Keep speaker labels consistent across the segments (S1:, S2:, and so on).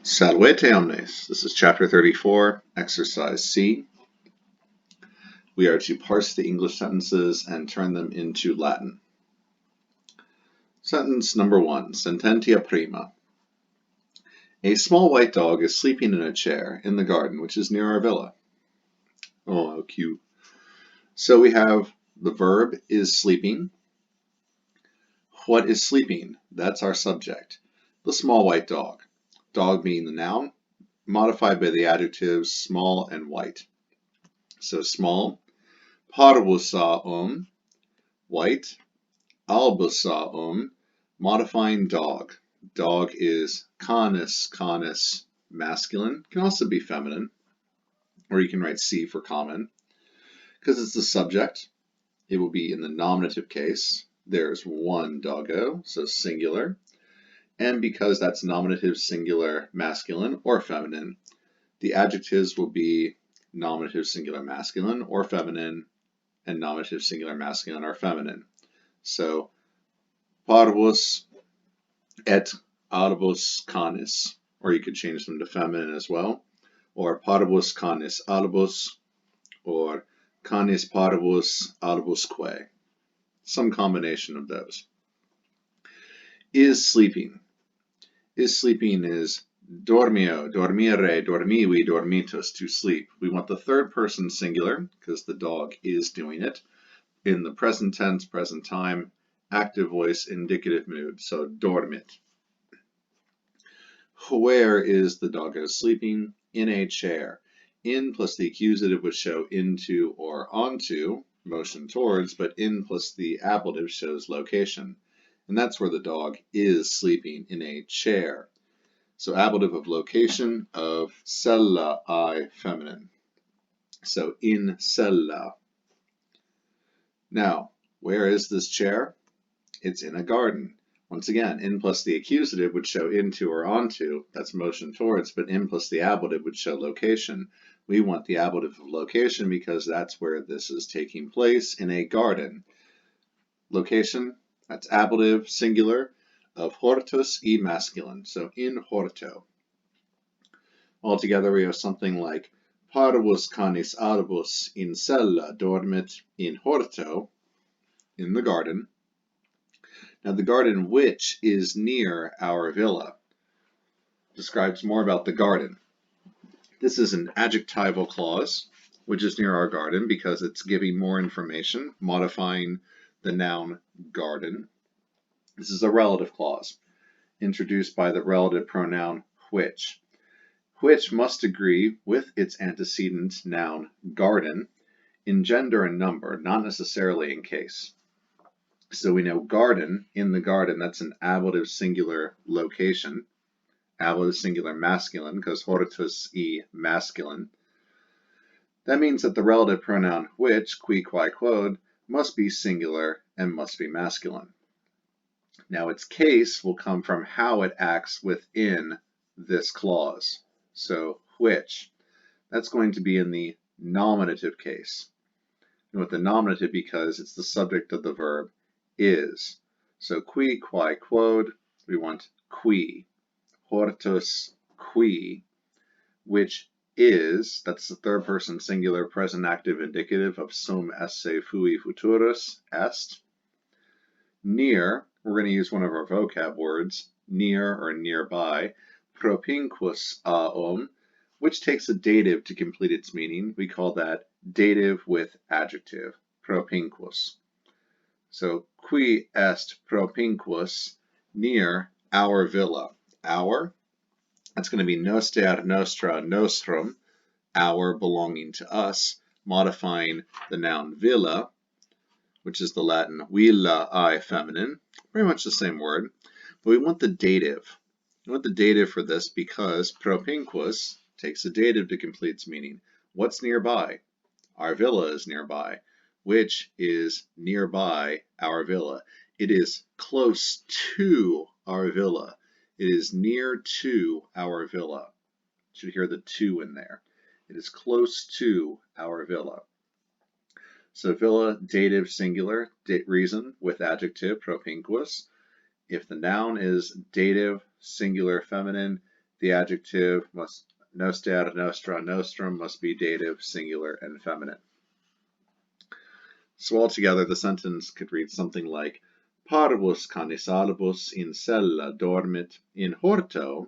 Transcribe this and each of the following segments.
S1: Salvete omnes. This is chapter 34, exercise C. We are to parse the English sentences and turn them into Latin. Sentence number 1, sententia prima. A small white dog is sleeping in a chair in the garden, which is near our villa. Oh, how cute. So we have the verb is sleeping. What is sleeping? That's our subject. The small white dog. Dog being the noun, modified by the adjectives small and white. So small, parvusa white, albusa modifying dog. Dog is canis, canis, masculine. Can also be feminine, or you can write C for common. Because it's the subject, it will be in the nominative case. There's one doggo, so singular. And because that's nominative, singular, masculine, or feminine, the adjectives will be nominative, singular, masculine, or feminine, and nominative, singular, masculine, or feminine. So, parvus et albus canis, or you could change them to feminine as well, or parvus canis albus, or canis parvus albusque. Some combination of those. Is sleeping. Is sleeping is dormio, dormire, dormivi, dormitus, to sleep. We want the third person singular because the dog is doing it in the present tense, present time, active voice, indicative mood. So dormit. Where is the doggo sleeping? In a chair. In plus the accusative would show into or onto, motion towards, but in plus the ablative shows location. And that's where the dog is sleeping, in a chair. So ablative of location of cella, I, feminine. So in cella. Now, where is this chair? It's in a garden. Once again, in plus the accusative would show into or onto, that's motion towards, but in plus the ablative would show location. We want the ablative of location because that's where this is taking place, in a garden. Location, that's ablative, singular, of hortus e masculine, so in horto. Altogether, we have something like parvus canis albus in cella dormit in horto, in the garden. Now, the garden which is near our villa describes more about the garden. This is an adjectival clause, which is near our garden because it's giving more information, modifying the noun garden. This is a relative clause, introduced by the relative pronoun which. Which must agree with its antecedent noun garden in gender and number, not necessarily in case. So we know garden, in the garden, that's an ablative singular location, ablative singular masculine, because hortus e masculine. That means that the relative pronoun which, qui, quae, quod, must be singular and must be masculine. Now its case will come from how it acts within this clause. So which, that's going to be in the nominative case. And with the nominative because it's the subject of the verb is. So qui, quae, quod, we want qui. Hortus qui, which is, that's the third person singular present active indicative of sum esse fui futurus est. Near, we're going to use one of our vocab words, near or nearby, propinquus a which takes a dative to complete its meaning. We call that dative with adjective, propinquus. So, qui est propinquus, near our villa. Our, that's going to be noster, nostra, nostrum, our belonging to us, modifying the noun villa, which is the Latin villa, I, feminine, very much the same word, but we want the dative. We want the dative for this because propinquus takes a dative to complete its meaning. What's nearby? Our villa is nearby. Which is nearby our villa? It is close to our villa. It is near to our villa. You should hear the to in there. It is close to our villa. So villa, dative, singular, reason with adjective, propinquus. If the noun is dative, singular, feminine, the adjective must, noster, nostra, nostrum, must be dative, singular, and feminine. So altogether, the sentence could read something like, Parvus canis albus in cella dormit in horto,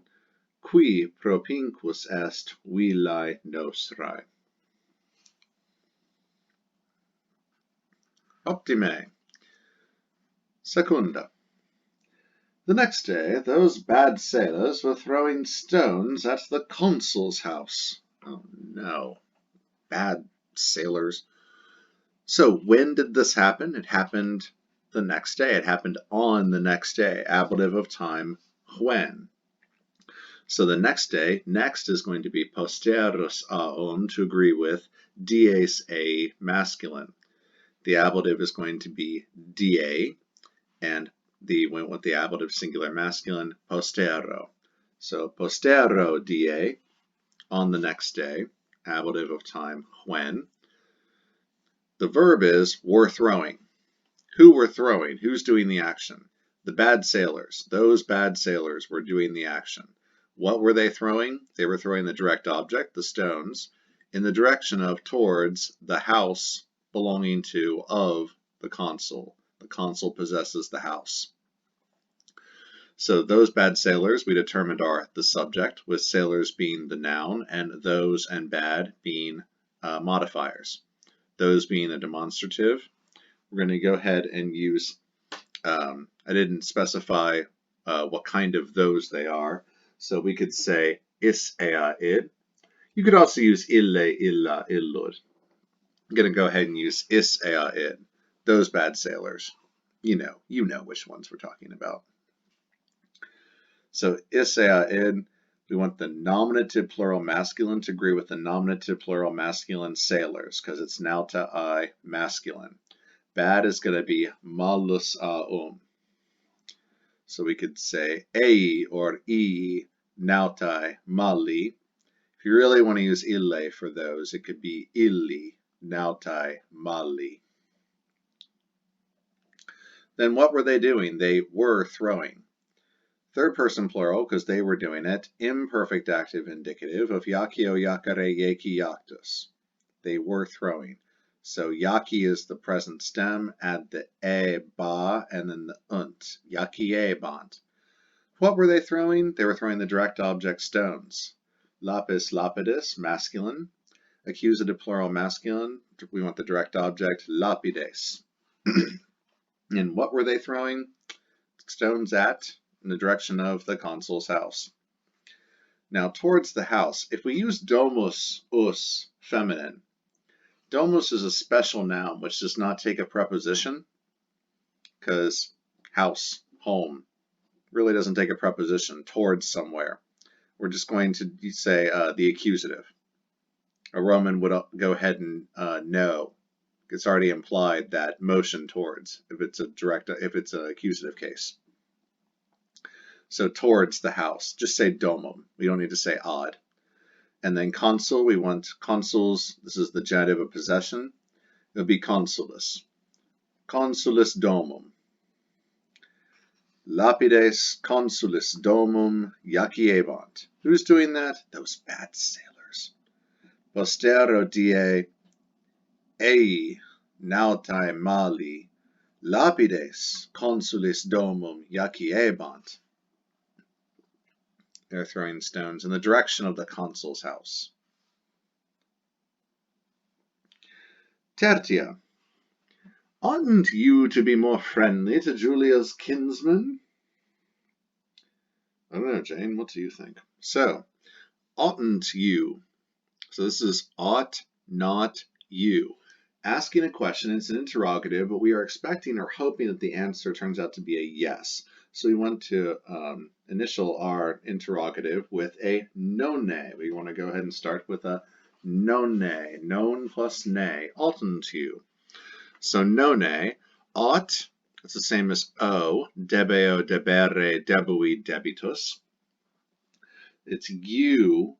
S1: qui propinquus est villae nostrae. Optime. Secunda. The next day, those bad sailors were throwing stones at the consul's house. Oh no, bad sailors. So when did this happen? It happened the next day. It happened on the next day. Ablative of time, when. So the next day, next is going to be posterus aum, to agree with dies a masculine. The ablative is going to be die, and went with the ablative singular masculine, postero. So postero die, on the next day, ablative of time, when. The verb is were throwing. Who were throwing? Who's doing the action? The bad sailors. Those bad sailors were doing the action. What were they throwing? They were throwing the direct object, the stones, in the direction of towards the house belonging to of the consul. The consul possesses the house. So those bad sailors we determined are the subject, with sailors being the noun and those and bad being modifiers. Those being a demonstrative. We're going to go ahead and use, I didn't specify what kind of those they are, so we could say is ea id. You could also use ille, illa, illud. I'm going to go ahead and use is ea id. Those bad sailors. You know which ones we're talking about. So is ea id, we want the nominative plural masculine to agree with the nominative plural masculine sailors, because it's nauta I masculine. Bad is going to be malus aum. So we could say ei or e nautai mali. If you really want to use ille for those, it could be illi nautai mali. Then what were they doing? They were throwing. Third person plural, because they were doing it. Imperfect active indicative of yakio yakare yeki yaktus. They were throwing. So yaki is the present stem, add the e, ba, and then the unt. Yakie bant. What were they throwing? They were throwing the direct object stones. Lapis lapidus, masculine. Accusative plural masculine. We want the direct object lapides. And what were they throwing? Stones at, in the direction of the consul's house. Now towards the house, if we use domus, us, feminine, domus is a special noun which does not take a preposition, because house, home, really doesn't take a preposition towards somewhere. We're just going to say the accusative. A Roman would go ahead and know. It's already implied that motion towards, if it's an accusative case. So towards the house, just say domum. We don't need to say ad. And then consul, we want consuls. This is the genitive of possession. It would be consulus. Consulis domum. Lapides consulis domum jaciebant. Who's doing that? Those bad sailors. Postero die ei nautai mali. Lapides consulis domum jaciebant. They're throwing stones in the direction of the consul's house. Tertia. Oughtn't you to be more friendly to Julia's kinsman? I don't know, Jane. What do you think? So, oughtn't you. So this is ought, not you. Asking a question, it's an interrogative, but we are expecting or hoping that the answer turns out to be a yes. So we want to initial our interrogative with a none. We want to go ahead and start with a none. Known plus ne. Oughtn't you. So none, ought, it's the same as o, debeo, debere, debui, debitus. It's you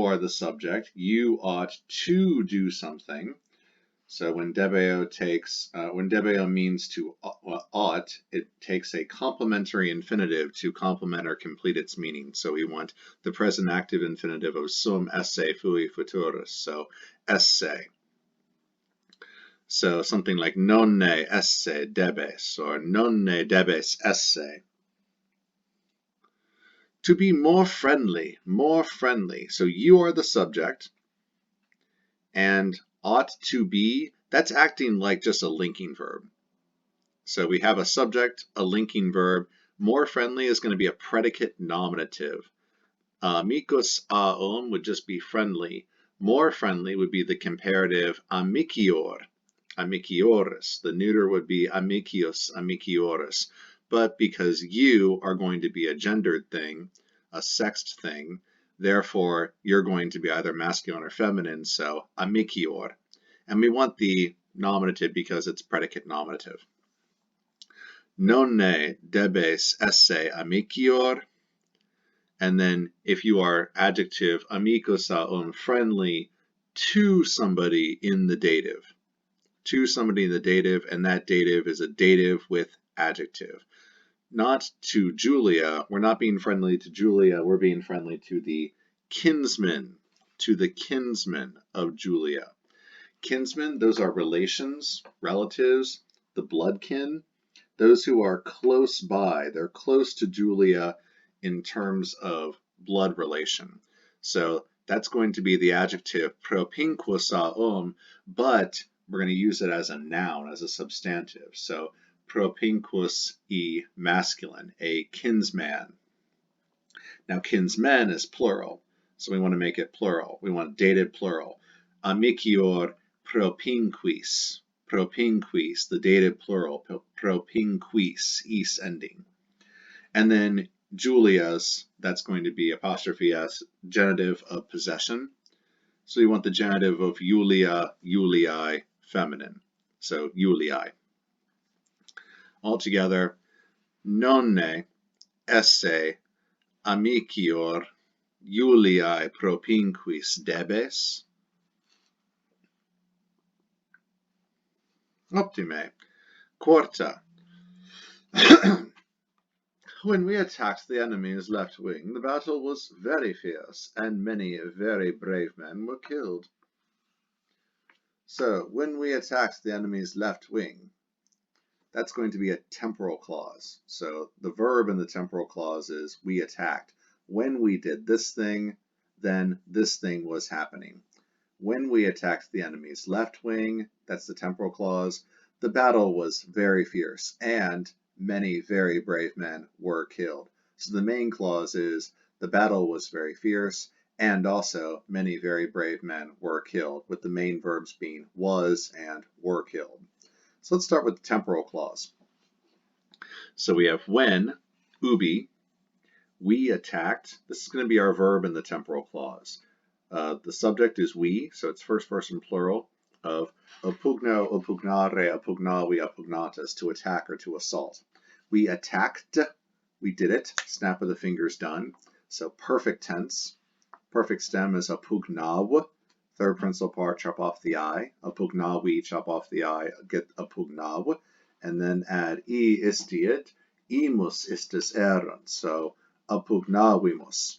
S1: are the subject. You ought to do something. So when debeo means to ought, it takes a complementary infinitive to complement or complete its meaning. So we want the present active infinitive of sum esse fui futurus. So esse. So something like nonne esse debes or nonne debes esse. To be more friendly, more friendly. So you are the subject, and ought to be, that's acting like just a linking verb. So we have a subject, a linking verb. More friendly is going to be a predicate nominative. Amicus aum would just be friendly. More friendly would be the comparative amicior, amicioris. The neuter would be amicius, amicioris. But because you are going to be a gendered thing, a sexed thing, therefore you're going to be either masculine or feminine, so amicior. And we want the nominative because it's predicate nominative. Nonne debes esse amicior. And then if you are adjective amicus aum, friendly to somebody in the dative. To somebody in the dative, and that dative is a dative with adjective. Not to Julia. We're not being friendly to Julia. We're being friendly to the kinsman of Julia. Kinsmen, those are relations, relatives, the blood kin, those who are close by. They're close to Julia in terms of blood relation. So that's going to be the adjective propinquus aum, but we're going to use it as a noun, as a substantive. So propinquus e masculine, a kinsman. Now kinsmen is plural, so we want to make it plural. We want dative plural. Amicior propinquis, propinquis, the dative plural, propinquis, is ending. And then Julia's, that's going to be apostrophe s, genitive of possession. So you want the genitive of Julia, Julii, feminine. So Julii. Altogether, nonne esse amicior Julii propinquis debes. Optime. Quarta. When we attacked the enemy's left wing, the battle was very fierce, and many very brave men were killed. So, when we attacked the enemy's left wing, that's going to be a temporal clause. So, the verb in the temporal clause is we attacked. When we did this thing, then this thing was happening. When we attacked the enemy's left wing, that's the temporal clause, the battle was very fierce, and many very brave men were killed. So the main clause is the battle was very fierce, and also many very brave men were killed, with the main verbs being was and were killed. So let's start with the temporal clause. So we have when, ubi, we attacked. This is going to be our verb in the temporal clause. The subject is we, so it's first person plural of opugno, opugnare, opugnavi, opugnatus, to attack or to assault. We attacked, we did it, snap of the fingers done. So perfect tense. Perfect stem is opugnav, third principal part, chop off the I. Opugnavi, chop off the I, get opugnav. And then add e istiet, imus istis errant, so opugnavimus.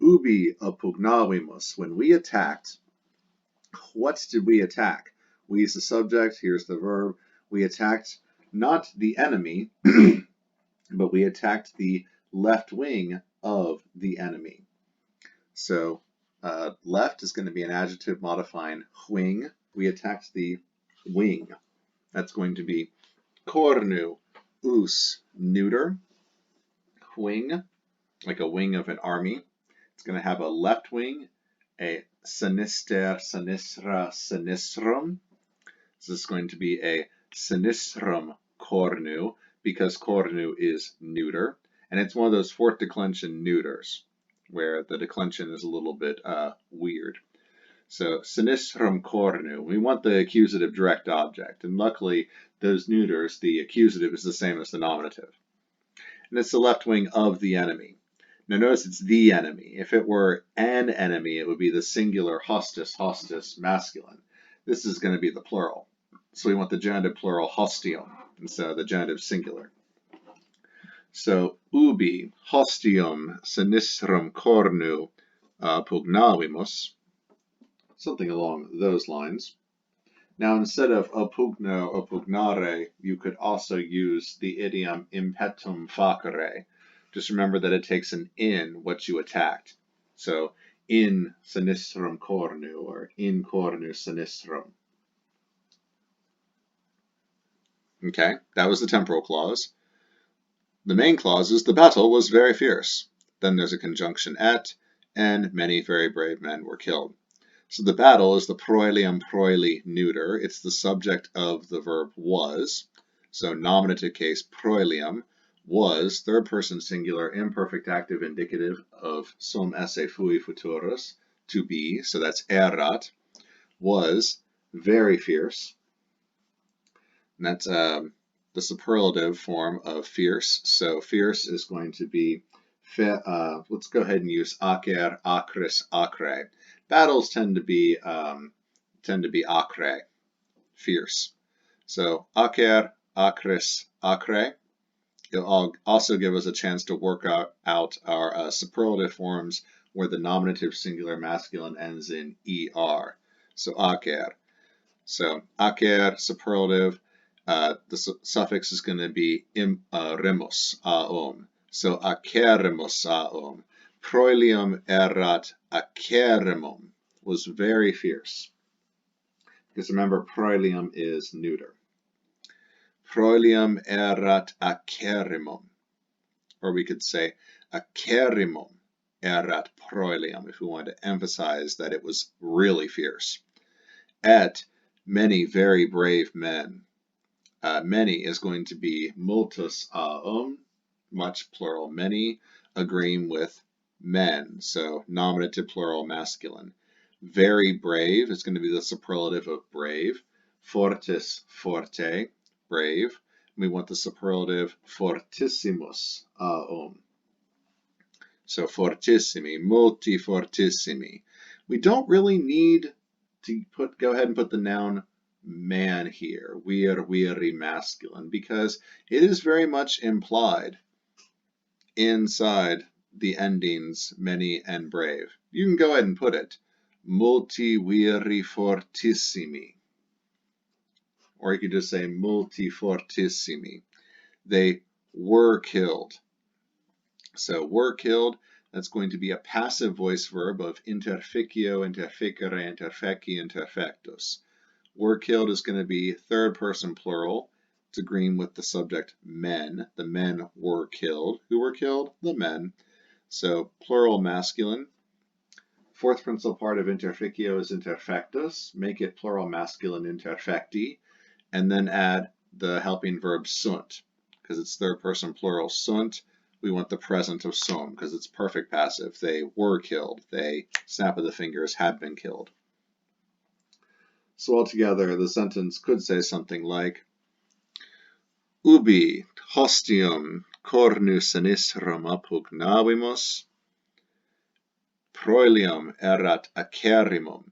S1: Ubi opugnavimus. When we attacked, what did we attack? We is the subject, here's the verb. We attacked not the enemy, but we attacked the left wing of the enemy. So left is going to be an adjective modifying wing. We attacked the wing. That's going to be cornu, us, neuter. Wing, like a wing of an army. It's going to have a left wing, a sinister, sinistra, sinistrum. So this is going to be a sinistrum cornu, because cornu is neuter. And it's one of those fourth declension neuters, where the declension is a little bit weird. So sinistrum cornu, we want the accusative direct object. And luckily, those neuters, the accusative is the same as the nominative. And it's the left wing of the enemy. Now notice it's the enemy. If it were an enemy, it would be the singular hostis, hostis, masculine. this is going to be the plural. So we want the genitive plural hostium instead of the genitive singular. So ubi hostium sinistrum cornu pugnavimus, something along those lines. Now, instead of opugno, opugnare, you could also use the idiom impetum facere. Just remember that it takes an in what you attacked. So, in sinistrum cornu, or in cornu sinistrum. Okay, that was the temporal clause. The main clause is the battle was very fierce. Then there's a conjunction et, and many very brave men were killed. So the battle is the proelium proeli neuter. It's the subject of the verb was. So nominative case proelium was, third person singular, imperfect active indicative of sum esse fui futurus, to be. So that's erat, was very fierce. And that's the superlative form of fierce. So fierce is going to be, let's go ahead and use acer, acris, acre. Battles tend to be acre, fierce. So acer, acris, acre. It'll also give us a chance to work out our superlative forms where the nominative singular masculine ends in er. So acer. So acer, superlative. The suffix is going to be remus, aum. So acerrimus aum. Proelium erat acerrimum, was very fierce. Because remember, proelium is neuter. Proelium erat acerrimum. Or we could say acerrimum erat proelium if we wanted to emphasize that it was really fierce. Et many very brave men. Many is going to be multus aum, much plural many, agreeing with men, so nominative plural masculine. Very brave is going to be the superlative of brave. Fortis forte, brave. We want the superlative fortissimus aum. So fortissimi, multi fortissimi. We don't really need to go ahead and put the noun man here, weary masculine, because it is very much implied inside the endings many and brave. You can go ahead and put it multi weary fortissimi, or you could just say multi fortissimi. They were killed. So were killed, that's going to be a passive voice verb of interficio, interficere, interfeci, interfectus. Were killed is going to be third person plural. It's agreeing with the subject men. The men were killed. Who were killed? The men. So plural masculine. Fourth principal part of interficio is interfectus. Make it plural masculine interfecti. And then add the helping verb sunt. Because it's third person plural sunt, we want the present of sum because it's perfect passive. They were killed. They, snap of the fingers, had been killed. So altogether, the sentence could say something like, ubi hostium cornu sinistrum appugnavimus, proelium erat acerrimum,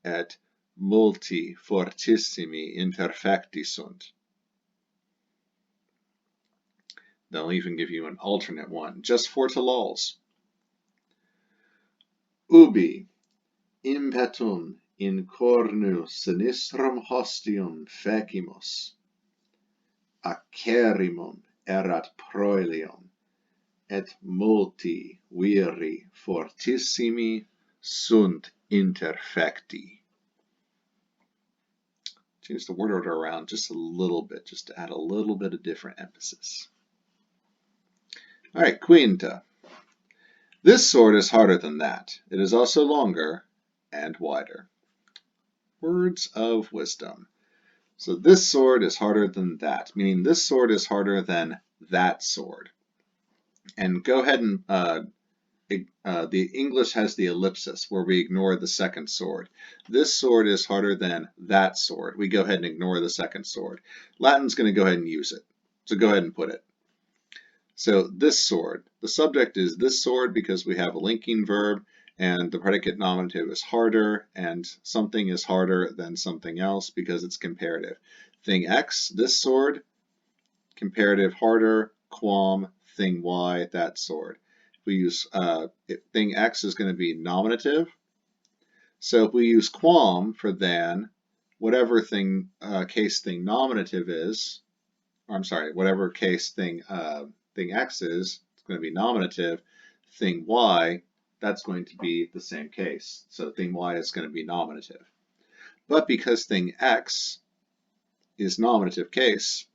S1: et multi fortissimi interfecti sunt. They'll even give you an alternate one, just for to lols. Ubi impetum in cornu sinistrum hostium fecimus, acerrimum erat proelium, et multi viri fortissimi sunt interfecti. Change the word order around just a little bit, just to add a little bit of different emphasis. All right, quinta. This sword is harder than that. It is also longer and wider. Words of wisdom. So this sword is harder than that, meaning this sword is harder than that sword. And go ahead and, the English has the ellipsis where we ignore the second sword. This sword is harder than that sword. We go ahead and ignore the second sword. Latin's going to go ahead and use it. So go ahead and put it. So this sword, the subject is this sword because we have a linking verb, and the predicate nominative is harder, and something is harder than something else because it's comparative. Thing X, this sword, comparative harder, quam, thing Y, that sword. If we use thing X is going to be nominative. So if we use quam for than, whatever thing case thing nominative is, or I'm sorry, whatever case thing X is, it's going to be nominative. Thing Y, that's going to be the same case. So thing Y is going to be nominative. But because thing X is nominative case,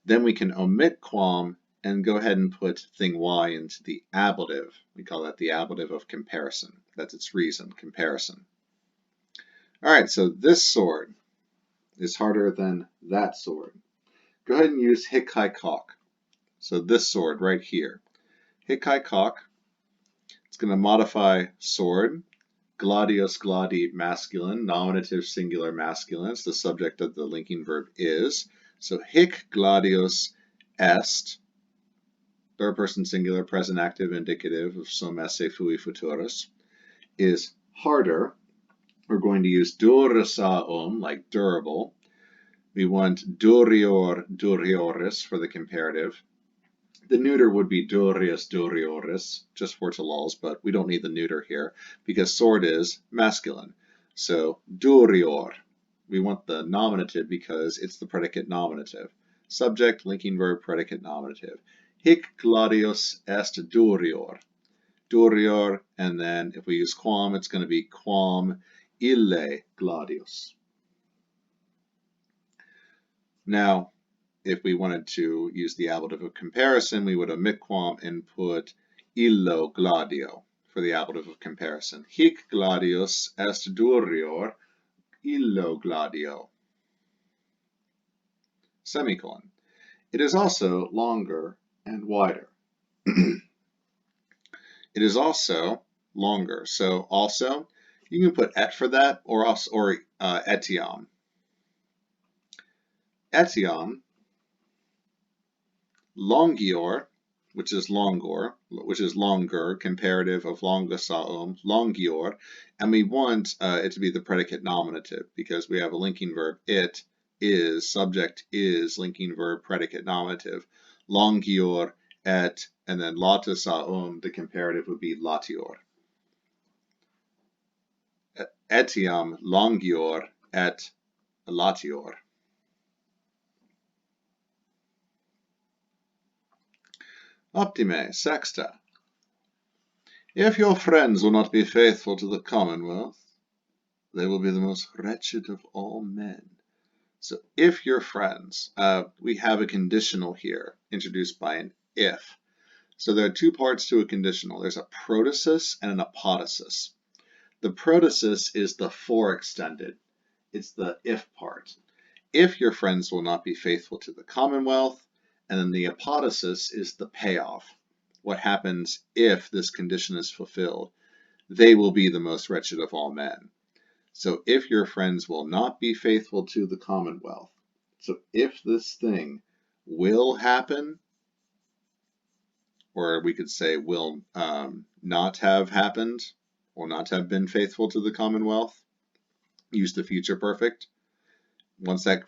S1: then we can omit quam and go ahead and put thing Y into the ablative. We call that the ablative of comparison. That's its reason, comparison. All right, so this sword is harder than that sword. Go ahead and use hic haec hoc. So this sword right here. Hic haec hoc, it's going to modify sword. Gladius, gladi, masculine, nominative, singular, masculine. It's the subject of the linking verb is. So hic gladius est, third person singular, present active, indicative of sum esse fui futurus, is harder. We're going to use dursaum, like durable. We want durior, durioris for the comparative. The neuter would be durius, durioris, just for lols, but we don't need the neuter here because sword is masculine. So durior, we want the nominative because it's the predicate nominative. Subject, linking verb, predicate nominative. Hic gladius est durior. Durior, and then if we use quam, it's going to be quam ille gladius. Now, if we wanted to use the ablative of comparison, we would omit quam and put illo gladio for the ablative of comparison. Hic gladius est durior illo gladio. Semicolon. It is also longer and wider. It is also longer. So also, you can put et for that or etiam. Etiam, longior, which is longor, which is longer, comparative of longosaum, longior, and we want it to be the predicate nominative because we have a linking verb, it is, subject is, linking verb, predicate nominative, longior et, and then latisaum, the comparative would be latior. Etiam longior et latior. Optime, sexta. If your friends will not be faithful to the Commonwealth, they will be the most wretched of all men. So if your friends, we have a conditional here introduced by an if. So there are two parts to a conditional. There's a protasis and an apodosis. The protasis is the for extended. It's the if part. If your friends will not be faithful to the Commonwealth, and then the apodosis is the payoff. What happens if this condition is fulfilled? They will be the most wretched of all men. So if your friends will not be faithful to the Commonwealth, so if this thing will happen, or we could say will not have happened, or not have been faithful to the Commonwealth, use the future perfect. Once that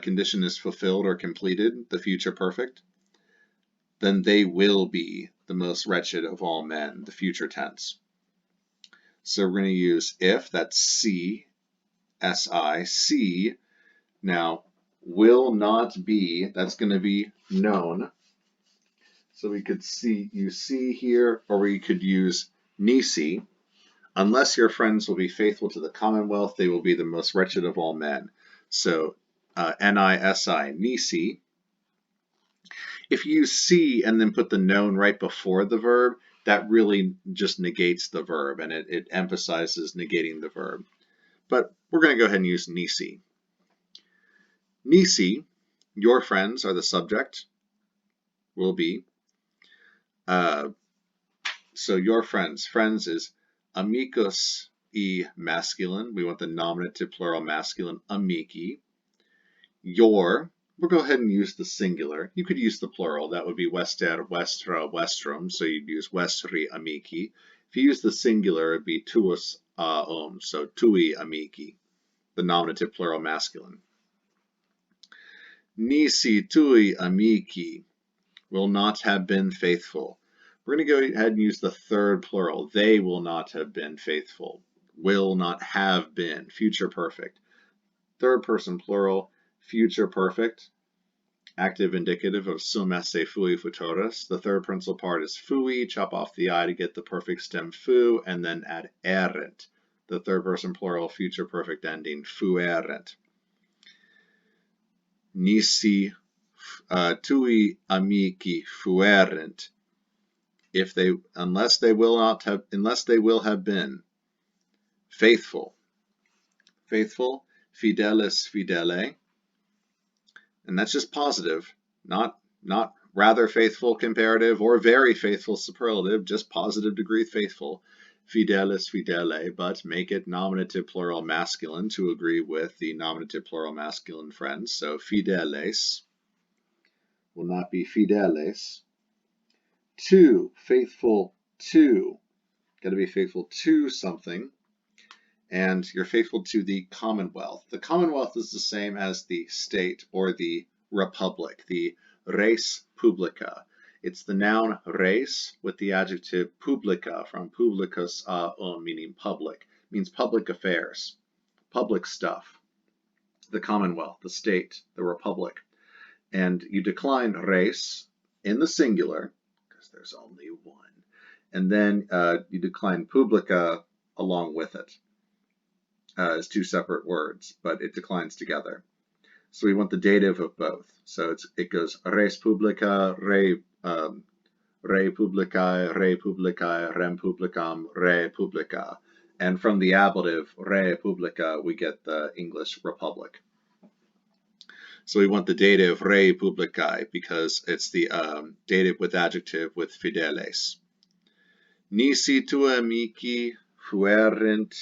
S1: condition is fulfilled or completed, the future perfect, then they will be the most wretched of all men, the future tense. So we're going to use if, that's C, S-I, C. Now, will not be, that's going to be known. So we could use C here, or we could use nisi. Unless your friends will be faithful to the Commonwealth, they will be the most wretched of all men. So N-I-S-I, nisi. If you use C and then put the known right before the verb, that really just negates the verb, and it emphasizes negating the verb. But we're going to go ahead and use nisi. Nisi, your friends are the subject, will be. So your friends. Friends is amicus e masculine. We want the nominative plural masculine, amici. Your we'll go ahead and use the singular. You could use the plural. That would be vester, vestra, vestrum. So you'd use vestri amici. If you use the singular, it'd be tuus so tui amici, the nominative plural masculine. Nisi tui amici will not have been faithful. We're going to go ahead and use the third plural. They will not have been faithful. Will not have been, future perfect. Third person plural, future perfect, active indicative of sum esse fui futurus. The third principal part is fui, chop off the I to get the perfect stem fu, and then add errant, the third person plural, future perfect ending, fuerent. Nisi tui amici fuerent. Unless they will have been faithful. Faithful, fidelis fidele, and that's just positive, not rather faithful comparative or very faithful superlative, just positive degree faithful. Fidelis fidele, but make it nominative plural masculine to agree with the nominative plural masculine friends. So fideles will not be fideles. To, faithful to, got to be faithful to something, and you're faithful to the Commonwealth. The Commonwealth is the same as the state or the republic, the res publica. It's the noun res with the adjective publica, from publicus meaning public, means public affairs, public stuff. The Commonwealth, the state, the republic. And you decline res in the singular, because there's only one. And then you decline publica along with it. As two separate words, but it declines together. So we want the dative of both. So it goes res publica, re publicae, re publicae, rem publicam, re publica. And from the ablative re publica, we get the English republic. So we want the dative re publicae because it's the dative with adjective with fideles. Nisi tua amici fuerint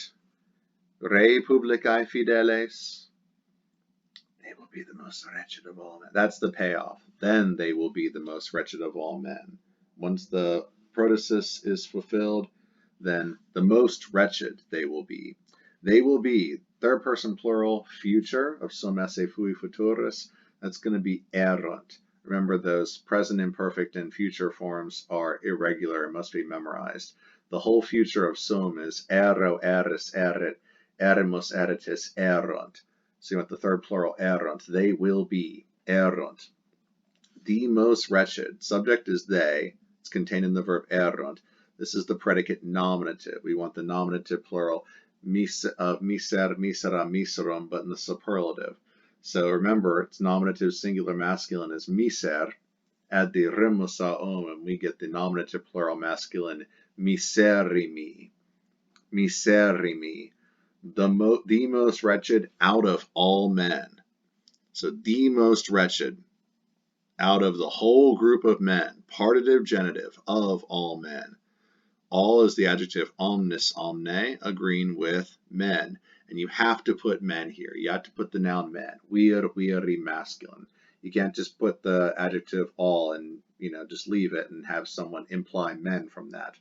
S1: re publicae fideles. They will be the most wretched of all men. That's the payoff. Then they will be the most wretched of all men. Once the protasis is fulfilled, then the most wretched they will be. They will be, third person plural, future of sum esse fui futurus. That's going to be erunt. Remember, those present imperfect and future forms are irregular and must be memorized. The whole future of sum is ero, eris, erit, erimus, eritis, erunt. So you want the third plural, erunt. They will be, erunt. The most wretched. Subject is they. It's contained in the verb erunt. This is the predicate nominative. We want the nominative plural, miser, misera, miserum, but in the superlative. So remember, it's nominative singular masculine is miser. Add the remus and we get the nominative plural masculine miserimi. Miserimi. The most wretched out of all men. So the most wretched out of the whole group of men. Partitive genitive of all men. All is the adjective omnis omne, agreeing with men. And you have to put men here. You have to put the noun men. Viri masculine. You can't just put the adjective all and just leave it and have someone imply men from that.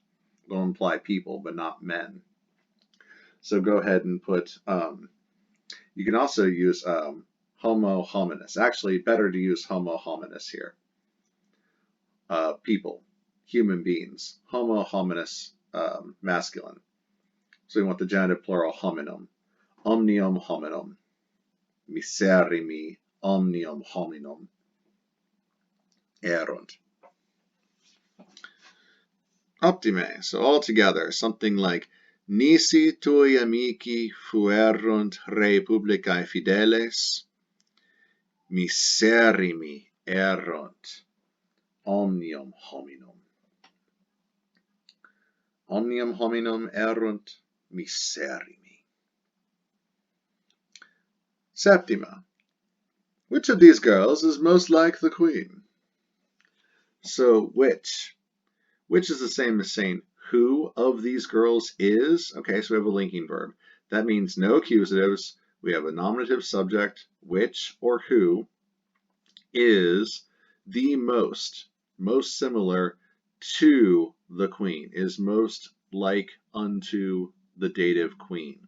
S1: They'll imply people, but not men. So go ahead and put, you can also use homo hominis. Actually, better to use homo hominis here. People, human beings. Homo hominis, masculine. So we want the genitive plural hominum. Omnium hominum. Miserimi omnium hominum. Erunt. Optime. So all together, something like Nisi tui amici fuerunt re publicae fideles, miserimi erunt omnium hominum. Omnium hominum erunt miserimi. Septima. Which of these girls is most like the queen? So which? Which is the same as saying who of these girls is? Okay, so we have a linking verb. That means no accusatives. We have a nominative subject, which or who, is the most similar to the queen, is most like unto the dative queen.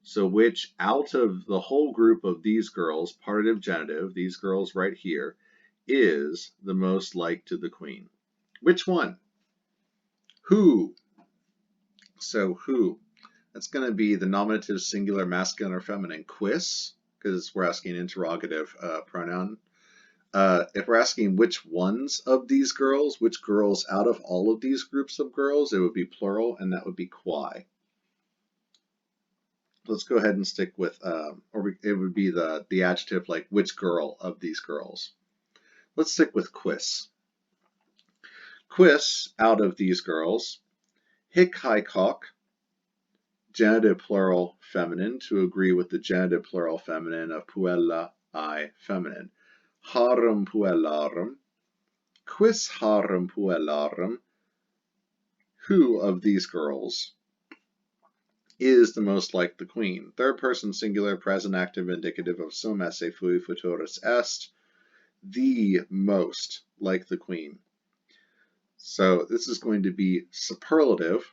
S1: So which out of the whole group of these girls, partitive genitive, these girls right here, is the most like to the queen? Which one? Who? So who? That's going to be the nominative singular masculine or feminine. Quis, because we're asking interrogative pronoun. If we're asking which ones of these girls, which girls out of all of these groups of girls, it would be plural, and that would be quae. Let's go ahead and stick with, it would be the adjective like which girl of these girls. Let's stick with quis. Quis out of these girls, hic haec hoc, genitive plural feminine, to agree with the genitive plural feminine of puella I feminine. Harum puellarum, quis harum puellarum, who of these girls is the most like the queen? Third person singular, present active indicative of sum esse fui futurus est, the most like the queen. So this is going to be superlative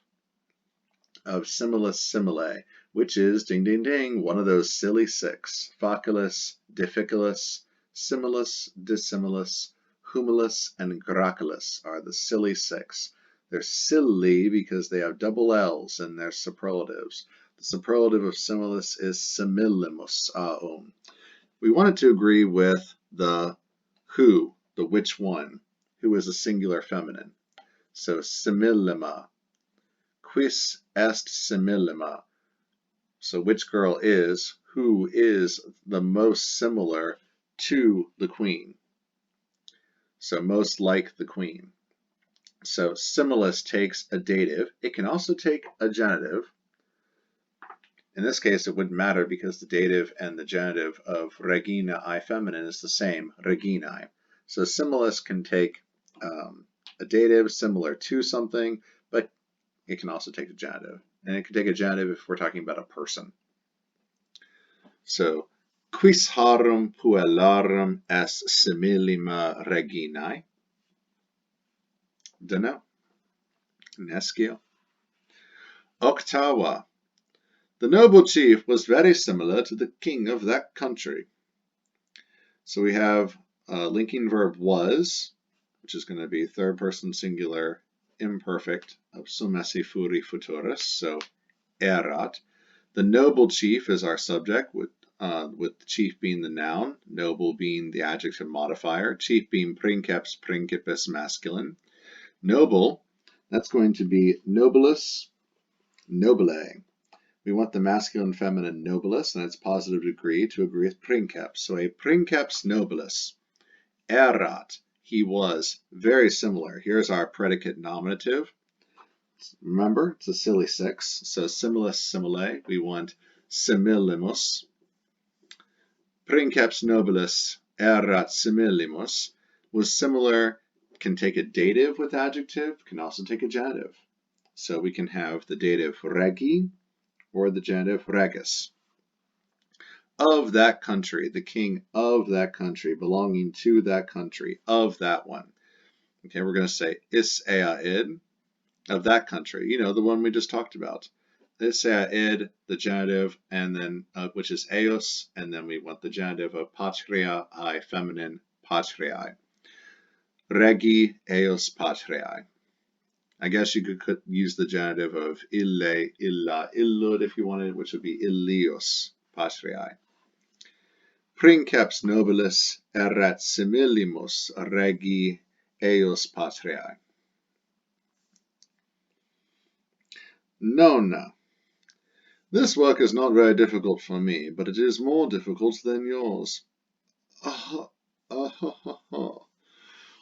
S1: of similis simile, which is, ding ding ding, one of those silly six. Facilis, difficilus, similis, dissimilis, humilis, and gracilis are the silly six. They're silly because they have double L's in their superlatives. The superlative of similis is simillimus aum. We wanted to agree with the who, the which one, who is a singular feminine. So simillima. Quis est simillima? So which girl is, who is the most similar to the queen? So most like the queen. So similis takes a dative. It can also take a genitive. In this case, it wouldn't matter because the dative and the genitive of regina I feminine is the same, reginae. So similis can take a dative similar to something, but it can also take a genitive. And it can take a genitive if we're talking about a person. So, quis harum puellarum est simillima reginae? Dunno. Nescio. Octava. The noble chief was very similar to the king of that country. So we have linking verb was, which is going to be third person singular imperfect of sum esse furi futurus, so erat. The noble chief is our subject, with the chief being the noun, noble being the adjective modifier, chief being princeps, principis masculine. Noble, that's going to be nobilis, nobile. We want the masculine feminine nobilis, and its positive degree to agree with princeps. So a princeps nobilis. Erat, he was, very similar. Here's our predicate nominative. Remember, it's a silly six. So similis simile, we want simillimus. Princeps nobilis erat simillimus was similar, can take a dative with adjective, can also take a genitive. So we can have the dative regi or the genitive regis. Of that country, the king of that country, belonging to that country, of that one. Okay, we're going to say is id, of that country, you know, the one we just talked about. Is id, the genitive, and then which is eos, and then we want the genitive of patria I feminine, patriae. Regi eos patriae. I guess you could use the genitive of ille, illa, illud if you wanted, which would be illius patriae. Princeps nobilis erat simillimus regi eos patriae. Nona. This work is not very difficult for me, but it is more difficult than yours.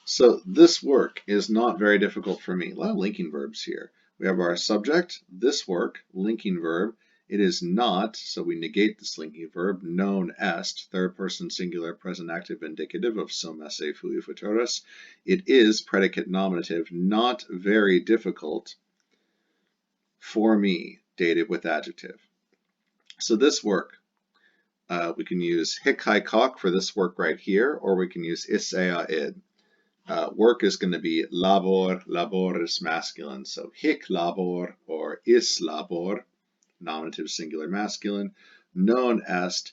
S1: So this work is not very difficult for me. A lot of linking verbs here. We have our subject, this work, linking verb. It is not, so we negate this linking verb, non est, third person singular present active indicative of sum esse fui futurus. It is predicate nominative, not very difficult for me, dated with adjective. So this work, We can use hic haec hoc for this work right here, or we can use is ea id. Work is going to be labor, laboris masculine, so hic labor or is labor, nominative singular masculine. Non est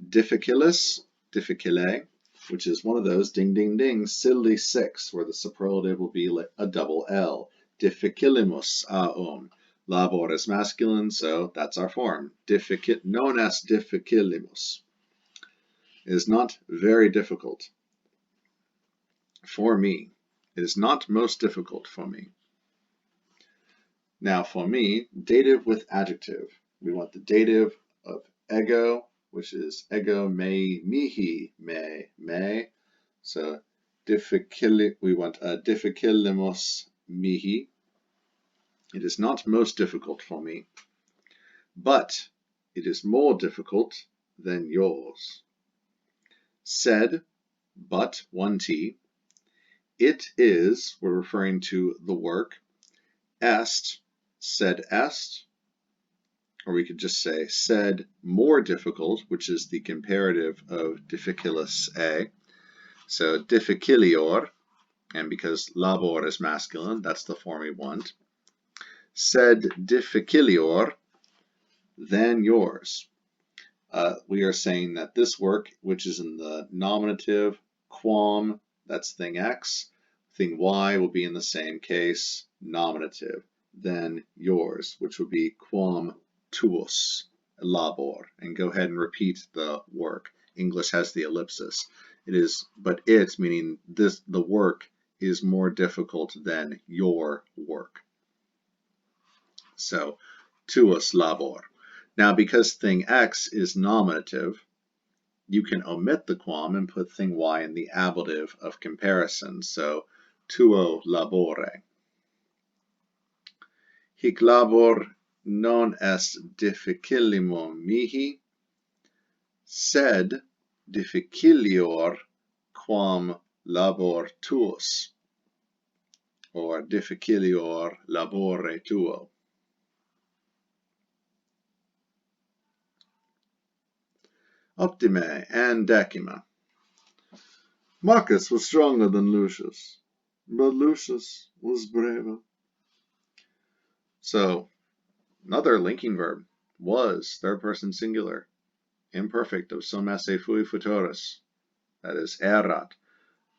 S1: difficilis, difficile, which is one of those ding ding ding silly 6, where the superlative will be a double L. Difficilimus aum. Labor is masculine, so that's our form. Non est difficilimus. It is not very difficult for me. It is not most difficult for me. Now for me, dative with adjective. We want the dative of ego, which is ego me, mihi, me. So we want a difficilimos mihi. It is not most difficult for me, but it is more difficult than yours. Sed, but, 1t. It is, we're referring to the work. Est, sed est. Or we could just say sed more difficult, which is the comparative of difficilis a. So difficilior, and because labor is masculine, that's the form we want. Sed difficilior than yours. We are saying that this work, which is in the nominative, quam, that's thing X, thing Y will be in the same case, nominative, than yours, which would be quam tuus labor. And go ahead and repeat the work. English has the ellipsis. It is, but it, meaning this, the work is more difficult than your work. So, tuus labor. Now, because thing X is nominative, you can omit the quam and put thing Y in the ablative of comparison. So, tuo labore. Hic labor non est difficilimo mihi, sed difficilior quam labor tuus, or difficilior labore tuo. Optime and decima. Marcus was stronger than Lucius, but Lucius was braver. So, another linking verb, was, third person singular, imperfect of sum esse fui futurus, that is erat.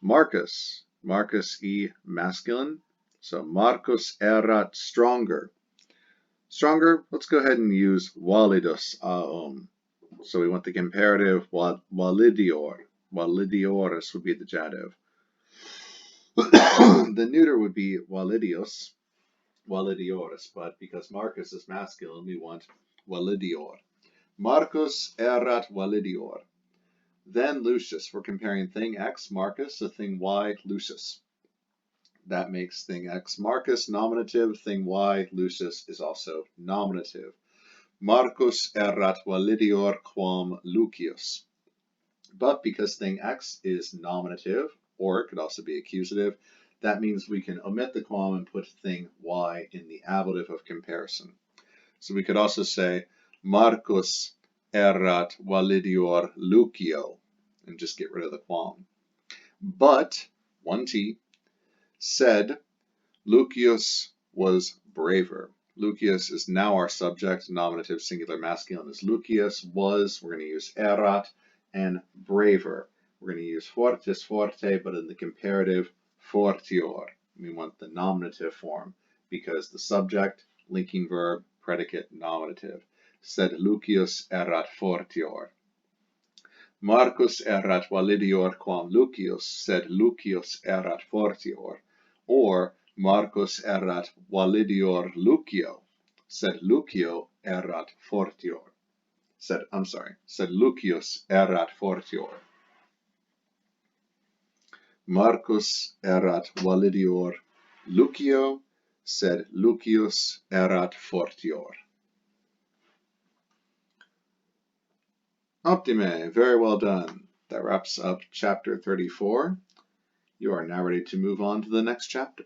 S1: Marcus, Marcus e masculine, so Marcus erat stronger. Stronger, let's go ahead and use validus aum. So we want the comparative validior. Validioris would be the genitive. The neuter would be validius, validioris, but because Marcus is masculine, we want validior. Marcus erat validior. Then Lucius, we're comparing thing X, Marcus, to thing Y, Lucius. That makes thing X Marcus nominative, thing Y, Lucius, is also nominative. Marcus erat validior quam Lucius. But because thing X is nominative, or it could also be accusative, that means we can omit the quam and put thing Y in the ablative of comparison. So we could also say Marcus erat validior Lucio, and just get rid of the quam. But, 1t, said Lucius was braver. Lucius is now our subject, nominative singular masculine is Lucius, was, we're going to use erat, and braver. We're going to use fortis forte, but in the comparative, fortior. We want the nominative form because the subject, linking verb, predicate, nominative. Sed Lucius erat fortior. Marcus erat validior quam Lucius, sed Lucius erat fortior. Or Marcus erat validior Lucio, sed Lucio erat fortior. Sed Lucius erat fortior. Marcus erat validior Lucio, sed Lucius erat fortior. Optime, very well done. That wraps up chapter 34. You are now ready to move on to the next chapter.